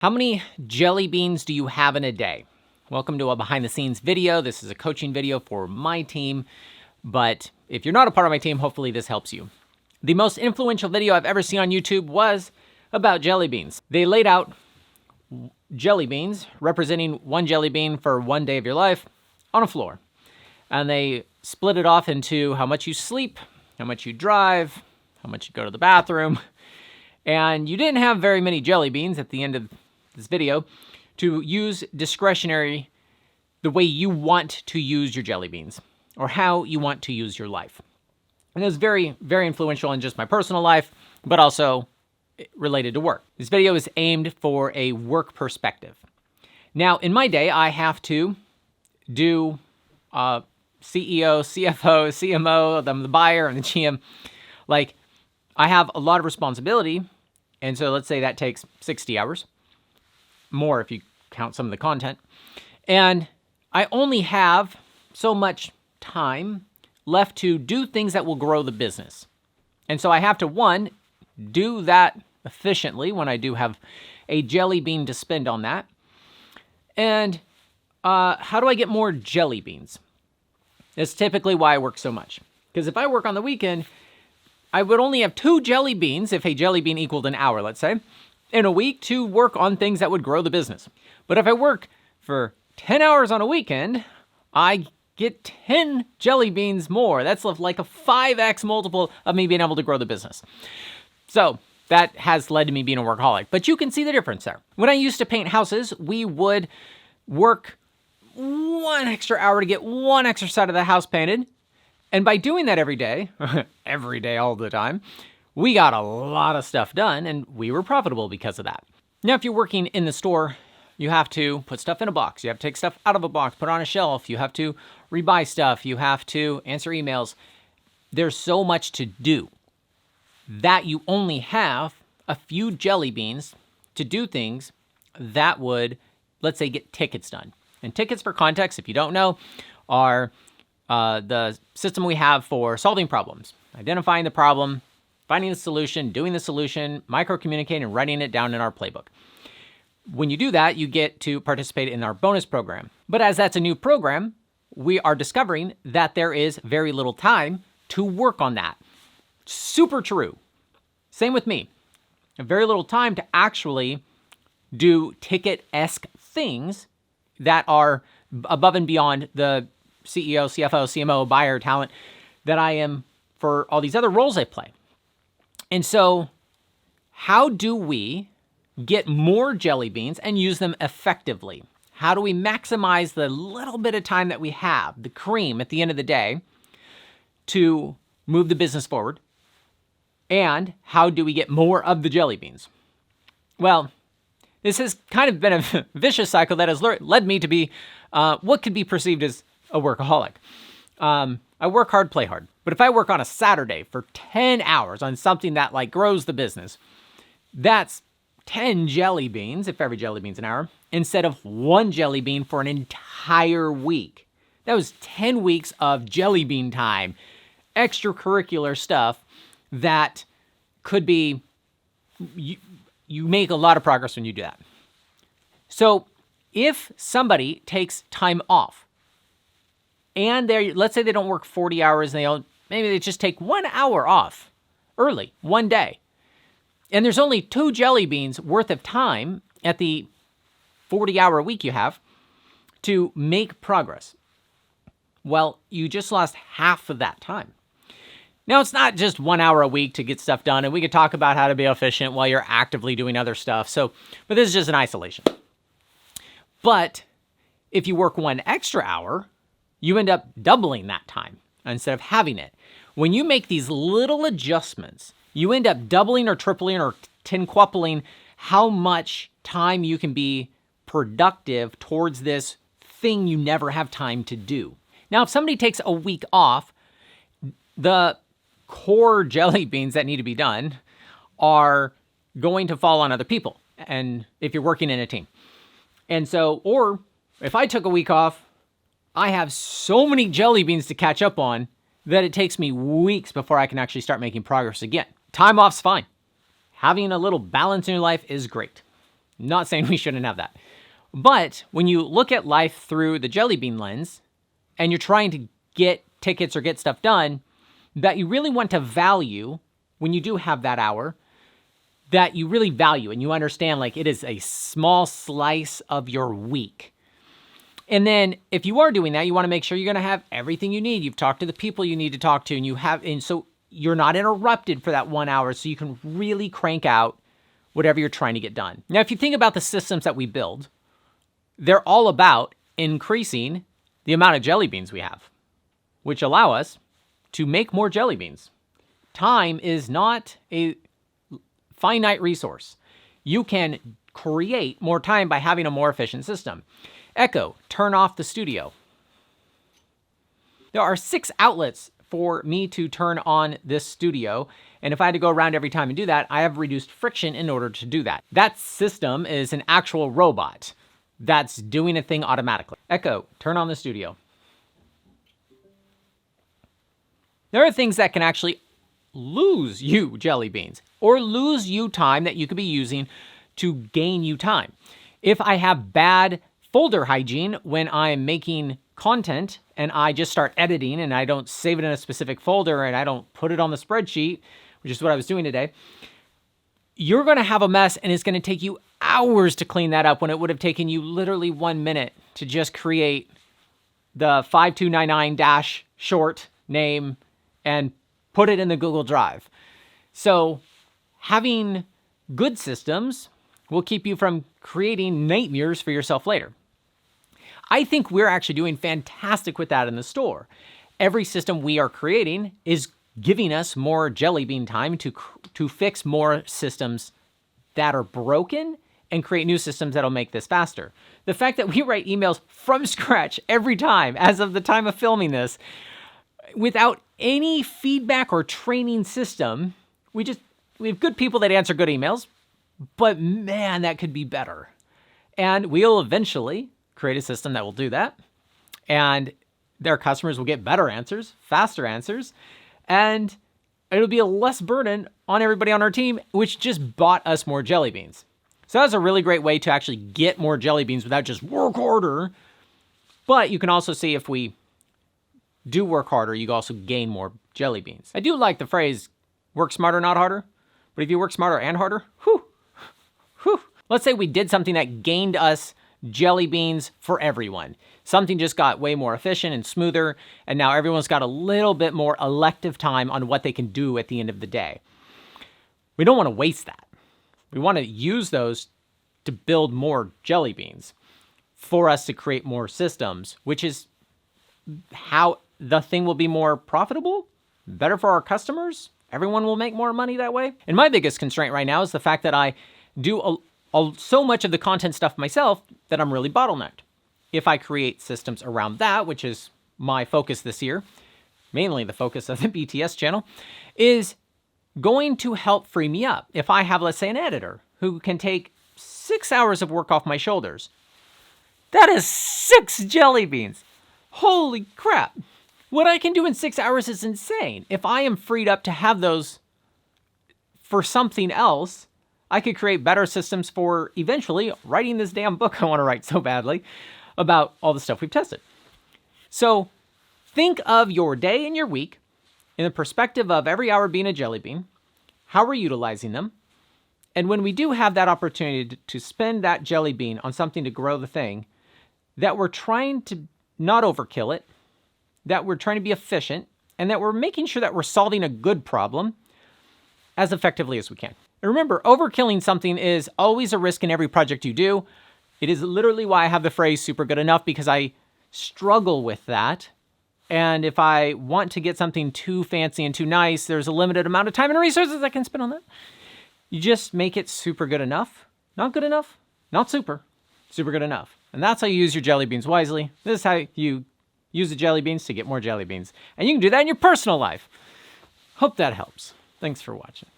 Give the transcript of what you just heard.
How many jelly beans do you have in a day? Welcome to a behind the scenes video. This is a coaching video for my team, but if you're not a part of my team, hopefully this helps you. The most influential video I've ever seen on YouTube was about jelly beans. They laid out jelly beans, representing one jelly bean for one day of your life, on a floor. And they split it off into how much you sleep, how much you drive, how much you go to the bathroom. And you didn't have very many jelly beans at the end of this video to use discretionary the way you want to use your jelly beans or how you want to use your life. And it was very, very influential in just my personal life, but also related to work. This video is aimed for a work perspective. Now, in my day, I have to do CEO, CFO, CMO, I'm the buyer and the GM. Like, I have a lot of responsibility, and so let's say that takes 60 hours. More if you count some of the content. And I only have so much time left to do things that will grow the business. And so I have to, one, do that efficiently when I do have a jelly bean to spend on that. And how do I get more jelly beans? That's typically why I work so much. Because if I work on the weekend, I would only have 2 jelly beans, if a jelly bean equaled an hour, let's say, in a week to work on things that would grow the business. But if I work for 10 hours on a weekend, I get 10 jelly beans more. That's like a 5x multiple of me being able to grow the business. So that has led to me being a workaholic. But you can see the difference there. When I used to paint houses, we would work 1 extra hour to get 1 extra side of the house painted. And by doing that every day, all the time, we got a lot of stuff done, and we were profitable because of that. Now, if you're working in the store, you have to put stuff in a box. You have to take stuff out of a box, put it on a shelf. You have to rebuy stuff. You have to answer emails. There's so much to do that you only have a few jelly beans to do things that would, let's say, get tickets done. And tickets, for context, if you don't know, are the system we have for solving problems, identifying the problem, finding the solution, doing the solution, micro-communicating, and writing it down in our playbook. When you do that, you get to participate in our bonus program. But as that's a new program, we are discovering that there is very little time to work on that. Super true. Same with me. Very little time to actually do ticket-esque things that are above and beyond the CEO, CFO, CMO, buyer, talent that I am for all these other roles I play. And so how do we get more jelly beans and use them effectively? How do we maximize the little bit of time that we have, the cream at the end of the day, to move the business forward? And how do we get more of the jelly beans? Well, this has kind of been a vicious cycle that has led me to be what could be perceived as a workaholic. I work hard, play hard. But if I work on a Saturday for 10 hours on something that like grows the business, that's 10 jelly beans, if every jelly bean's an hour, instead of 1 jelly bean for an entire week. That was 10 weeks of jelly bean time, extracurricular stuff that could be, you make a lot of progress when you do that. So if somebody takes time off, and let's say they don't work 40 hours, and maybe they just take 1 hour off early, one day. And there's only 2 jelly beans worth of time at the 40-hour week you have to make progress. Well, you just lost half of that time. Now, it's not just 1 hour a week to get stuff done, and we could talk about how to be efficient while you're actively doing other stuff. But this is just an isolation. But if you work 1 extra hour, you end up doubling that time instead of having it. When you make these little adjustments, you end up doubling or tripling or quintupling how much time you can be productive towards this thing you never have time to do. Now, if somebody takes a week off, the core jelly beans that need to be done are going to fall on other people, and if you're working in a team. And so, or if I took a week off, I have so many jelly beans to catch up on that it takes me weeks before I can actually start making progress again. Time off's fine. Having a little balance in your life is great. Not saying we shouldn't have that. But when you look at life through the jelly bean lens and you're trying to get tickets or get stuff done that you really want to value when you do have that hour, that you really value and you understand like it is a small slice of your week. And then if you are doing that, you want to make sure you're going to have everything you need. You've talked to the people you need to talk to, and so you're not interrupted for that 1 hour, so you can really crank out whatever you're trying to get done. Now, if you think about the systems that we build, they're all about increasing the amount of jelly beans we have, which allow us to make more jelly beans. Time is not a finite resource. You can create more time by having a more efficient system. Echo, turn off the studio. There are 6 outlets for me to turn on this studio, and if I had to go around every time and do that, I have reduced friction in order to do that. That system is an actual robot that's doing a thing automatically. Echo, turn on the studio. There are things that can actually lose you jelly beans or lose you time that you could be using to gain you time. If I have bad folder hygiene when I'm making content and I just start editing and I don't save it in a specific folder and I don't put it on the spreadsheet, which is what I was doing today, you're going to have a mess and it's going to take you hours to clean that up when it would have taken you literally 1 minute to just create the 5299 short name and put it in the Google Drive. So having good systems will keep you from creating nightmares for yourself later. I think we're actually doing fantastic with that in the store. Every system we are creating is giving us more jelly bean time to fix more systems that are broken and create new systems that'll make this faster. The fact that we write emails from scratch every time, as of the time of filming this, without any feedback or training system, we have good people that answer good emails, but man, that could be better. And we'll eventually create a system that will do that. And their customers will get better answers, faster answers, and it'll be a less burden on everybody on our team, which just bought us more jelly beans. So that's a really great way to actually get more jelly beans without just work harder. But you can also see if we do work harder, you also gain more jelly beans. I do like the phrase, work smarter, not harder. But if you work smarter and harder, whew. Let's say we did something that gained us jelly beans for everyone. Something just got way more efficient and smoother, and now everyone's got a little bit more elective time on what they can do at the end of the day. We don't want to waste that. We want to use those to build more jelly beans for us to create more systems, which is how the thing will be more profitable, better for our customers. Everyone will make more money that way. And my biggest constraint right now is the fact that I do so much of the content stuff myself that I'm really bottlenecked. If I create systems around that, which is my focus this year, mainly the focus of the BTS channel, is going to help free me up. If I have, let's say, an editor who can take 6 hours of work off my shoulders, that is 6 jelly beans. Holy crap. What I can do in 6 hours is insane. If I am freed up to have those for something else, I could create better systems for eventually writing this damn book I want to write so badly about all the stuff we've tested. So think of your day and your week in the perspective of every hour being a jelly bean, how we're utilizing them, and when we do have that opportunity to spend that jelly bean on something to grow the thing, that we're trying to not overkill it, that we're trying to be efficient, and that we're making sure that we're solving a good problem as effectively as we can. And remember, overkilling something is always a risk in every project you do. It is literally why I have the phrase super good enough, because I struggle with that. And if I want to get something too fancy and too nice, there's a limited amount of time and resources I can spend on that. You just make it super good enough. Not good enough, not super, super good enough. And that's how you use your jelly beans wisely. This is how you use the jelly beans to get more jelly beans. And you can do that in your personal life. Hope that helps. Thanks for watching.